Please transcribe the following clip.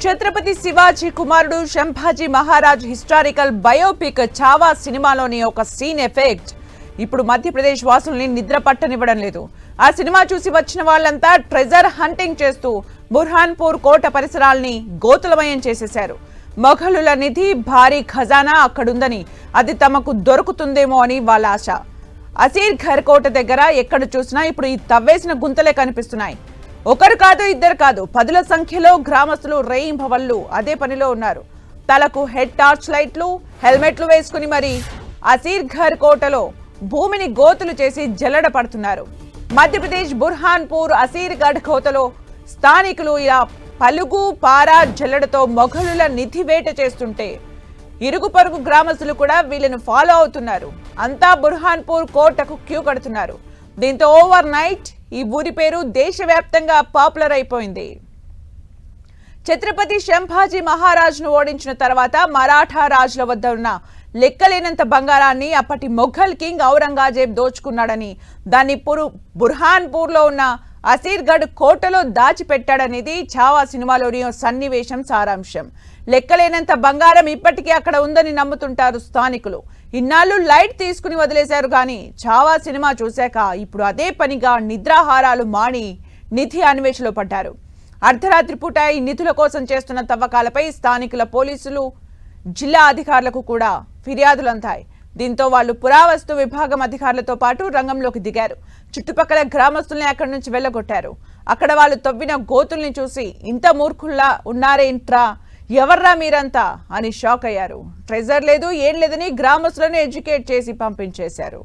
ఛత్రపతి శివాజీ కుమారుడు Sambhaji Maharaj historical biopic Chhaava సినిమాలోని ఒక సీన్ ఎఫెక్ట్ ఇప్పుడు మధ్యప్రదేశ్ వాసుల్ని నిద్ర పట్టనివ్వడం లేదు. ఆ సినిమా చూసి వచ్చిన వాళ్ళంతా ట్రెజర్ హంటింగ్ చేస్తూ బుర్హాన్పూర్ కోట పరిసరాల్ని గోతులమయం చేసేశారు. మొఘలుల నిధి భారీ ఖజానా అక్కడుందని, అది తమకు దొరుకుతుందేమో అని వాళ్ళ ఆశ. అసీర్ ఘర్ కోట దగ్గర ఎక్కడ చూసినా ఇప్పుడు ఈ తవ్వేసిన గుంతలే కనిపిస్తున్నాయి. ఒకరు కాదు, ఇద్దరు కాదు, పదుల సంఖ్యలో గ్రామస్తులు రేయింబవళ్లు అదే పనిలో ఉన్నారు. తలకు హెడ్ టార్చ్ లైట్లు, హెల్మెట్లు వేసుకుని మరి అసీర్ ఘర్ కోటలో భూమిని గోతులు చేసి జల్లెడ పడుతున్నారు. మధ్యప్రదేశ్ బుర్హాన్పూర్ అసీర్ గఢ్ కోటలో స్థానికులు ఇలా పలుగు పారా జల్లెడతో మొఘలుల నిధి వేట చేస్తుంటే ఇరుగు పరుగు గ్రామస్తులు కూడా వీళ్ళను ఫాలో అవుతున్నారు. అంతా బుర్హాన్పూర్ కోటకు క్యూ కడుతున్నారు. దీంతో ఓవర్ నైట్ ఈ ఊరి పేరు దేశవ్యాప్తంగా పాపులర్ అయిపోయింది. ఛత్రపతి శంభాజీ మహారాజ్ను ఓడించిన తర్వాత మరాఠా రాజుల వద్ద ఉన్న లెక్కలేనంత బంగారాన్ని అప్పటి మొఘల్ కింగ్ ఔరంగజేబ్ దోచుకున్నాడని, దాన్ని బుర్హాన్పూర్లో ఉన్న అసీర్గఢ్ కోటలో దాచిపెట్టాడనేది చావా సినిమాలోని సన్నివేశం సారాంశం. లెక్కలేనంత బంగారం ఇప్పటికీ అక్కడ ఉందని నమ్ముతుంటారు స్థానికులు. ఇన్నాళ్ళు లైట్ తీసుకుని వదిలేశారు కానీ చావా సినిమా చూశాక ఇప్పుడు అదే పనిగా నిద్రాహారాలు మాని నిధి అన్వేషణలో పడ్డారు. అర్ధరాత్రి పూట ఈ నిధుల కోసం చేస్తున్న తవ్వకాలపై స్థానికుల పోలీసులు, జిల్లా అధికారులకు కూడా ఫిర్యాదులు అందాయి. దీంతో వాళ్ళు పురావస్తు విభాగం అధికారులతో పాటు రంగంలోకి దిగారు. చుట్టుపక్కల గ్రామస్తుల్ని అక్కడి నుంచి వెళ్ళగొట్టారు. అక్కడ వాళ్ళు తవ్విన గోతుల్ని చూసి ఇంత మూర్ఖుల్లా ఉన్నారేంట్రా, ఎవర్రా మీరంతా అని షాక్ అయ్యారు. ట్రెజర్ లేదు, ఏం లేదని గ్రామస్తులను ఎడ్యుకేట్ చేసి పంపించేశారు.